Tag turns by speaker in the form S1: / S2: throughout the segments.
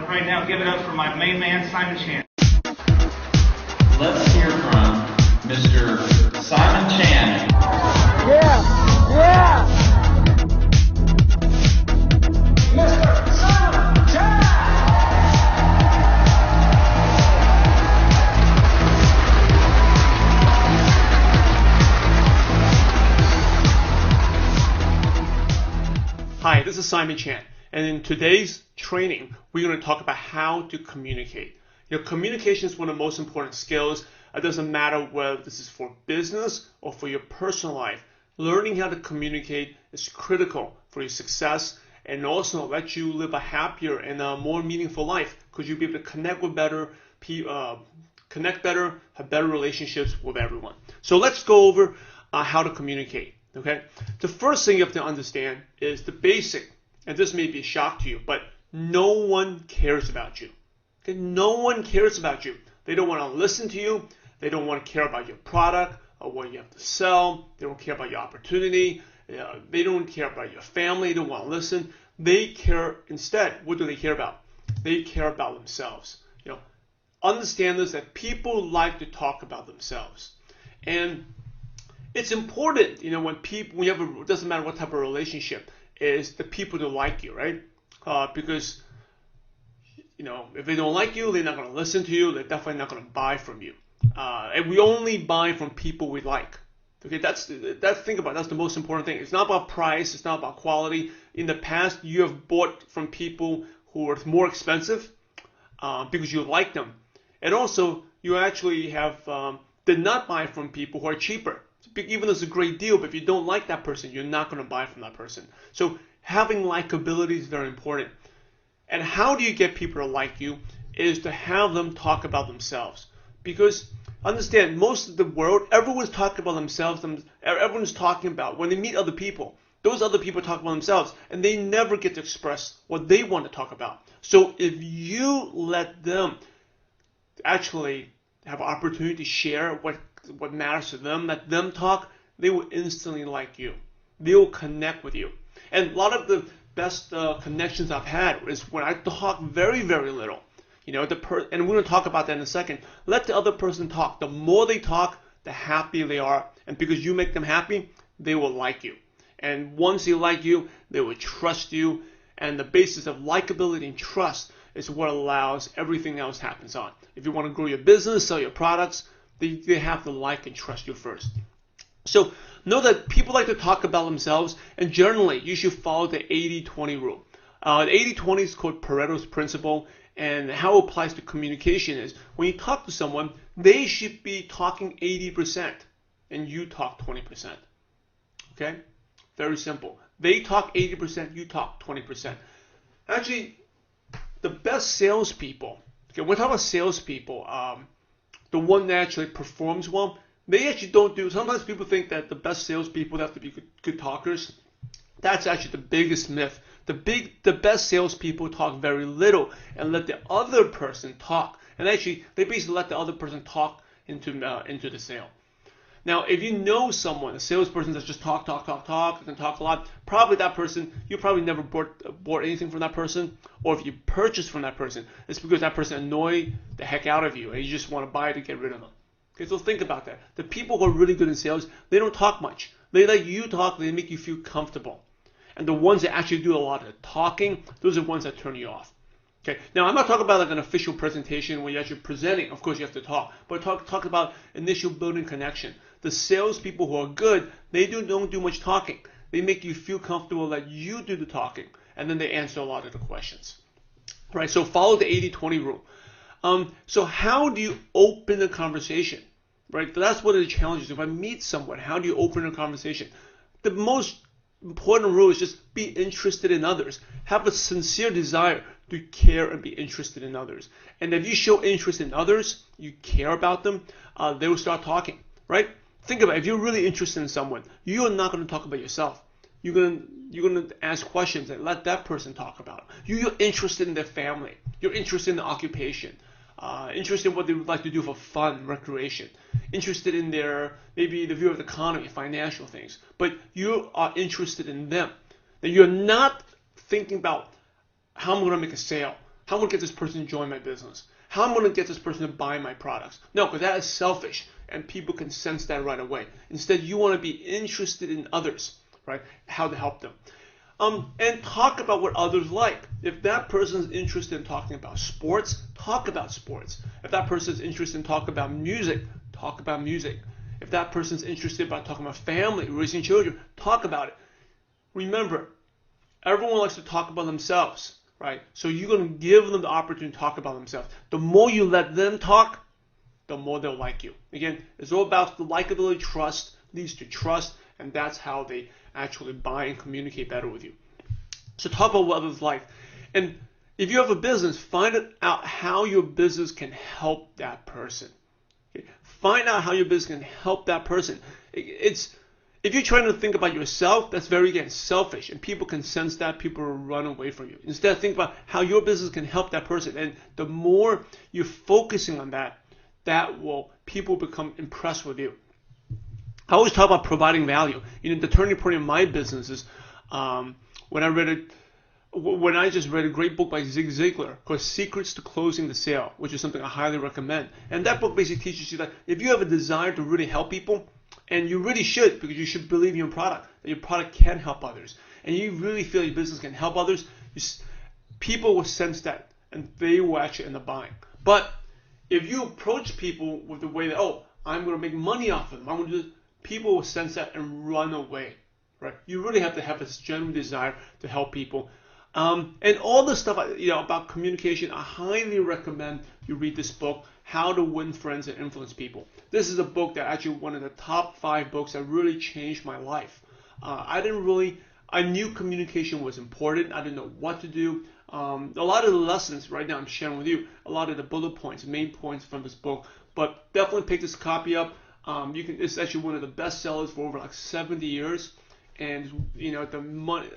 S1: right now, give it up for my main man, Simon Chan.
S2: Let's hear from Mr. Simon Chan.
S3: Yeah! Yeah!
S1: Mr. Simon Chan!
S4: Hi, this is Simon Chan, and in today's training, we're going to talk about how to communicate. Communication is one of the most important skills. It doesn't matter whether this is for business or for your personal life. Learning how to communicate is critical for your success and also let you live a happier and a more meaningful life because you'll be able to connect with better people, have better relationships with everyone. So let's go over how to communicate. Okay, the first thing you have to understand is the basic, and this may be a shock to you, but no one cares about you. Okay, no one cares about you. They don't want to listen to you. They don't want to care about your product or what you have to sell. They don't care about your opportunity. They don't care about your family. They don't want to listen. They care instead. What do they care about? They care about themselves. Understand this, that people like to talk about themselves, and it's important, when people, it doesn't matter what type of relationship, is the people to like you, right? Because, if they don't like you, they're not going to listen to you. They're definitely not going to buy from you. And we only buy from people we like. Okay, think about it. That's the most important thing. It's not about price. It's not about quality. In the past, you have bought from people who are more expensive because you like them, and also you actually did not buy from people who are cheaper. Even though it's a great deal, but if you don't like that person, you're not going to buy from that person. So having likability is very important. And how do you get people to like you is to have them talk about themselves. Because understand, most of the world, everyone's talking about themselves. Everyone's talking about, when they meet other people, those other people talk about themselves, and they never get to express what they want to talk about. So if you let them actually have an opportunity to share what matters to them, let them talk, they will instantly like you. They will connect with you. And a lot of the best connections I've had is when I talk very, very little. And we're going to talk about that in a second. Let the other person talk. The more they talk, the happier they are. And because you make them happy, they will like you. And once they like you, they will trust you. And the basis of likability and trust is what allows everything else happens on. If you want to grow your business, sell your products, they have to like and trust you first. So know that people like to talk about themselves, and generally you should follow the 80-20 rule. The 80-20 is called Pareto's principle, and how it applies to communication is when you talk to someone, they should be talking 80% and you talk 20%. Okay? Very simple. They talk 80%, you talk 20%. Actually, the best salespeople, we're talking about salespeople, the one that actually performs well, they actually don't do. Sometimes people think that the best salespeople have to be good talkers. That's actually the biggest myth. The best salespeople talk very little and let the other person talk. And actually, they basically let the other person talk into the sale. Now, if you know someone, a salesperson that's just talk, and talk a lot, probably that person, you probably never bought anything from that person, or if you purchased from that person, it's because that person annoyed the heck out of you, and you just want to buy it to get rid of them. Okay, so think about that. The people who are really good in sales, they don't talk much. They let you talk, they make you feel comfortable. And the ones that actually do a lot of talking, those are the ones that turn you off. Okay. Now, I'm not talking about like an official presentation where you're actually presenting. Of course, you have to talk. But talk about initial building connection. The salespeople who are good, they don't do much talking. They make you feel comfortable that you do the talking. And then they answer a lot of the questions. All right, so follow the 80-20 rule. So how do you open a conversation? Right? That's one of the challenges. If I meet someone, how do you open a conversation? The most important rule is just be interested in others. Have a sincere desire to care and be interested in others. And if you show interest in others, you care about them, they will start talking, right? Think about it. If you're really interested in someone, you're not going to talk about yourself. You're going to ask questions and let that person talk about it. You're interested in their family. You're interested in the occupation. Interested in what they would like to do for fun, recreation. Interested in maybe the view of the economy, financial things. But you are interested in them. That you're not thinking about how I'm going to make a sale. How I'm going to get this person to join my business. How I'm going to get this person to buy my products. No, because that is selfish, and people can sense that right away. Instead, you want to be interested in others, right? How to help them. And talk about what others like. If that person is interested in talking about sports, talk about sports. If that person is interested in talking about music, talk about music. If that person is interested about talking about family, raising children, talk about it. Remember, everyone likes to talk about themselves, right? So you're going to give them the opportunity to talk about themselves. The more you let them talk, the more they'll like you. Again, it's all about the likability. Trust leads to trust, and that's how they actually buy and communicate better with you. So talk about what others like. And if you have a business, find out how your business can help that person. Okay? Find out how your business can help that person. If you're trying to think about yourself, that's very, again, selfish, and people can sense that. People will run away from you. Instead, think about how your business can help that person, and the more you're focusing on that, people become impressed with you. I always talk about providing value. The turning point in my business is when I just read a great book by Zig Ziglar called Secrets to Closing the Sale, which is something I highly recommend. And that book basically teaches you that if you have a desire to really help people, and you really should, because you should believe in your product, that your product can help others, and you really feel your business can help others, people will sense that, and they will actually end up buying. But if you approach people with the way that, I'm going to make money off of them, people will sense that and run away, right? You really have to have this genuine desire to help people. And all the stuff about communication, I highly recommend you read this book, How to Win Friends and Influence People. This is a book that actually one of the top 5 books that really changed my life. I knew communication was important. I didn't know what to do. A lot of the lessons right now I'm sharing with you, a lot of the bullet points, main points from this book. But definitely pick this copy up. It's actually one of the best sellers for over 70 years, and the money,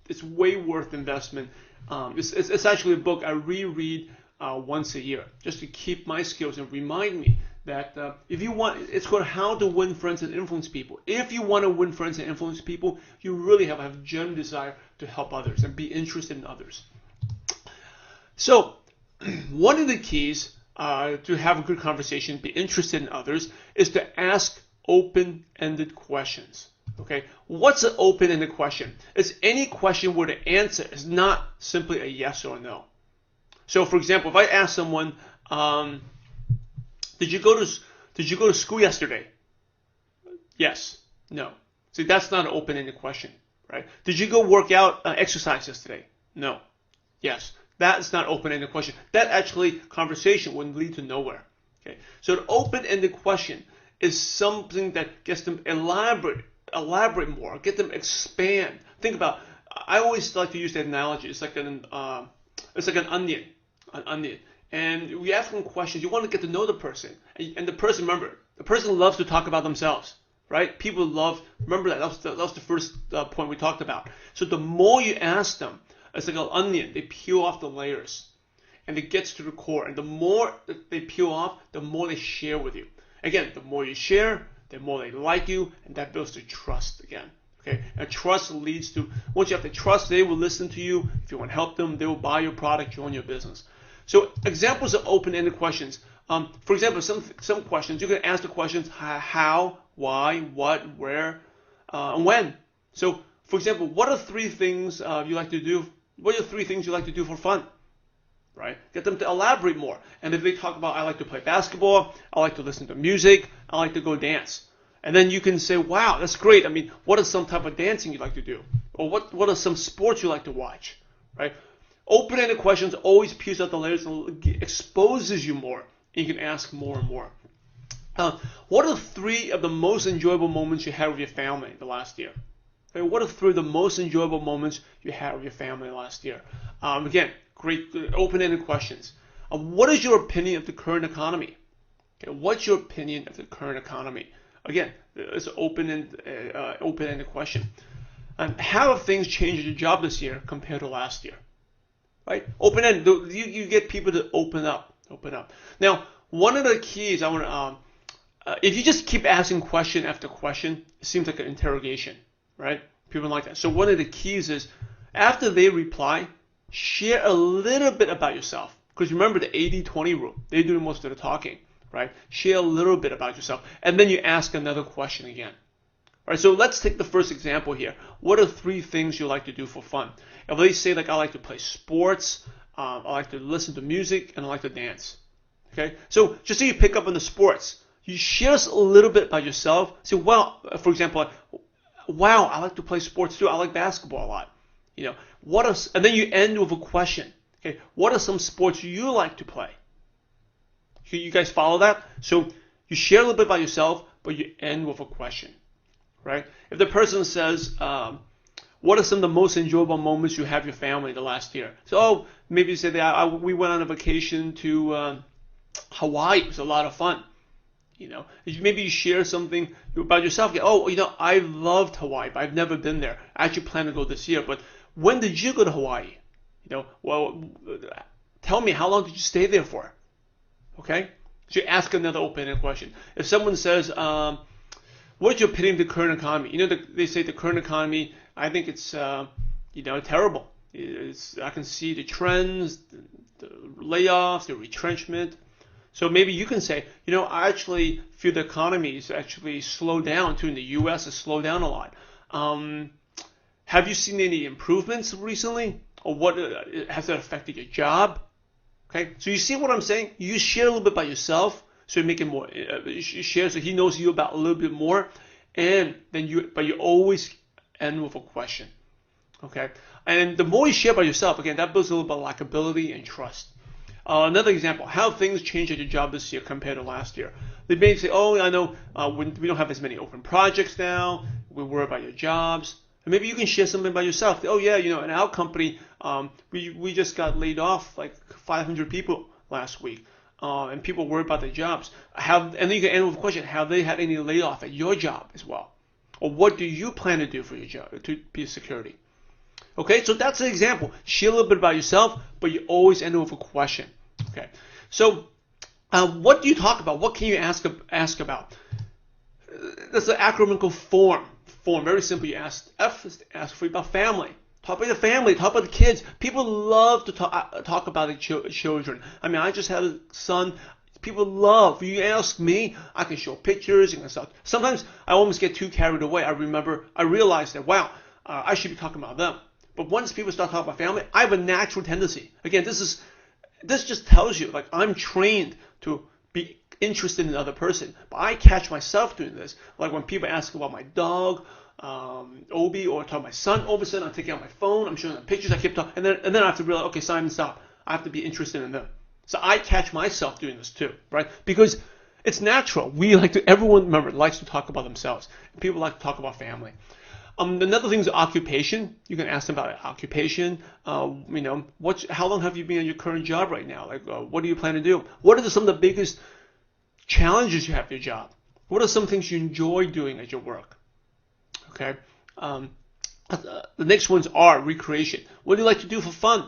S4: it's way worth investment. It's actually a book I reread once a year just to keep my skills and remind me that if you want, it's called How to Win Friends and Influence People. If you want to win friends and influence people, you really have a genuine desire to help others and be interested in others. So one of the keys to have a good conversation, be interested in others, is to ask open-ended questions. Okay, what's an open-ended question? It's any question where the answer is not simply a yes or a no. So, for example, if I ask someone, "Did you go to school yesterday?" Yes, no. See, that's not an open-ended question, right? Did you go work out, exercise yesterday? No. Yes. That's not an open-ended question. That actually conversation wouldn't lead to nowhere. Okay, so an open-ended question is something that gets them elaborate more, get them expand. Think about. I always like to use that analogy. It's like an onion, and we ask them questions. You want to get to know the person, and the person. Remember, the person loves to talk about themselves, right? People love. Remember that. That was the first point we talked about. So the more you ask them, it's like an onion. They peel off the layers, and it gets to the core. And the more they peel off, the more they share with you. Again, the more you share, the more they like you, and that builds the trust again. Okay, and trust leads to, once you have the trust, they will listen to you. If you want to help them, they will buy your product, join your business. So examples of open-ended questions. For example, some questions, you can ask the questions how, why, what, where, and when. So, for example, what are 3 things you like to do? What are 3 things you like to do for fun? Right? Get them to elaborate more. And if they talk about, I like to play basketball, I like to listen to music, I like to go dance. And then you can say, wow, that's great. I mean, what is some type of dancing you like to do? Or what are some sports you like to watch? Right? Open-ended questions always peels out the layers and exposes you more. And you can ask more and more. What are 3 of the most enjoyable moments you had with your family the last year? Okay, what are 3 of the most enjoyable moments you had with your family last year? Again, great open-ended questions. What is your opinion of the current economy? Okay, what's your opinion of the current economy? Again, it's an open-ended question. How have things changed in your job this year compared to last year? Right? Open-ended. You get people to open up. Now, one of the keys I want to, if you just keep asking question after question, it seems like an interrogation, right? People like that. So one of the keys is, after they reply, share a little bit about yourself. Because remember the 80-20 rule. They do most of the talking, right? Share a little bit about yourself. And then you ask another question again. All right, so let's take the first example here. What are 3 things you like to do for fun? If they say like I like to play sports, I like to listen to music, and I like to dance. Okay, so just so you pick up on the sports, you share a little bit about yourself. Say, well, for example, like, wow, I like to play sports too. I like basketball a lot. You know, and then you end with a question. Okay, what are some sports you like to play? You guys follow that? So you share a little bit about yourself, but you end with a question, right? If the person says, what are some of the most enjoyable moments you have with your family the last year? So maybe you say that we went on a vacation to Hawaii. It was a lot of fun. You know, maybe you share something about yourself. Oh, you know, I loved Hawaii, but I've never been there. I actually plan to go this year. But when did you go to Hawaii? You know, well, tell me, how long did you stay there for? Okay, so you ask another open-ended question. If someone says, what's your opinion of the current economy? You know, they say the current economy, I think it's, you know, terrible. I can see the trends, the layoffs, the retrenchment. So maybe you can say, you know, I actually feel the economy is actually slowed down too. In the U.S., it's slowed down a lot. Have you seen any improvements recently? Or what has that affected your job? Okay, so you see what I'm saying? You share a little bit about yourself, so you make it more. You share so he knows you about a little bit more, and then but you always end with a question. Okay, and the more you share about yourself, again, that builds a little bit of likability and trust. Another example: how things changed at your job this year compared to last year. They may say, "Oh, I know we don't have as many open projects now. We worry about your jobs." And maybe you can share something about yourself. Oh yeah, you know, in our company, we just got laid off like 500 people last week, and people worry about their jobs. And then you can end with a question: have they had any layoff at your job as well? Or what do you plan to do for your job to be security? Okay, so that's an example. Share a little bit about yourself, but you always end with a question. Okay, so what do you talk about? What can you ask about? That's an acronym called FORM. Very simple. You ask for about family. Talk about the family. Talk about the kids. People love to talk about the children. I mean, I just had a son. People love. You ask me, I can show pictures and stuff. Sometimes I almost get too carried away. I realized that, wow, I should be talking about them. But once people start talking about family, I have a natural tendency. Again, this just tells you, like, I'm trained to be interested in another person. But I catch myself doing this. Like when people ask about my dog, Obi, or talk about my son, all of a sudden I'm taking out my phone, I'm showing them pictures, I keep talking, and then I have to realize, okay, Simon, stop. I have to be interested in them. So I catch myself doing this too, right? Because it's natural. Everyone, remember, likes to talk about themselves. People like to talk about family. Another thing is occupation. You can ask them about occupation. You know, how long have you been in your current job right now? Like, what do you plan to do? What are some of the biggest challenges you have at your job? What are some things you enjoy doing at your work? Okay. The next ones are recreation. What do you like to do for fun?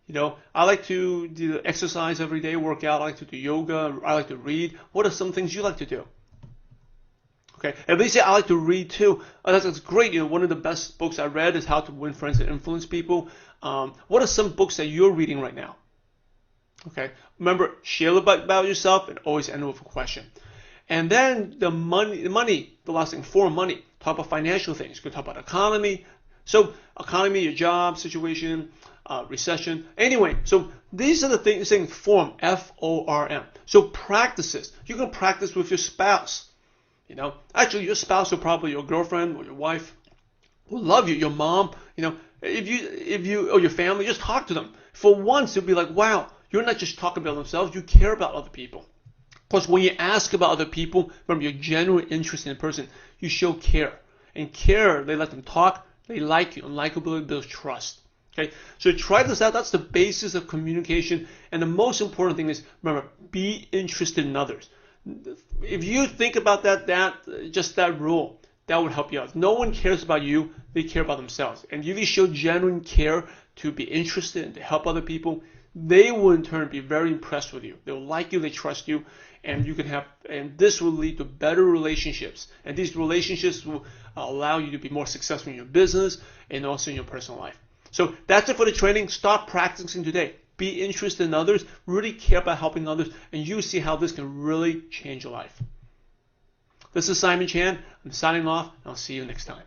S4: You know, I like to do exercise every day, work out. I like to do yoga. I like to read. What are some things you like to do? Okay, and they say I like to read too. That's great. You know, one of the best books I read is How to Win Friends and Influence People. What are some books that you're reading right now? Okay, remember, share about yourself and always end with a question. And then the money, the last thing, for money. Talk about financial things. You could talk about economy. So economy, your job situation, recession. Anyway, so these are the things saying form, F-O-R-M. So practices. You can practice with your spouse. You know, actually, your spouse or probably your girlfriend or your wife will love you. Your mom, you know, if you or your family, just talk to them. For once, you'll be like, wow, you're not just talking about themselves. You care about other people. Plus, when you ask about other people, remember, you're genuinely interested in a person. You show care. And care, they let them talk. They like you. And likability builds trust. Okay, so try this out. That's the basis of communication. And the most important thing is, remember, be interested in others. If you think about that rule, that would help you out. If no one cares about you, they care about themselves. And if you show genuine care to be interested and to help other people, they will in turn be very impressed with you. They will like you, they trust you, and this will lead to better relationships. And these relationships will allow you to be more successful in your business and also in your personal life. So that's it for the training. Start practicing today. Be interested in others. Really care about helping others. And you see how this can really change your life. This is Simon Chan. I'm signing off. And I'll see you next time.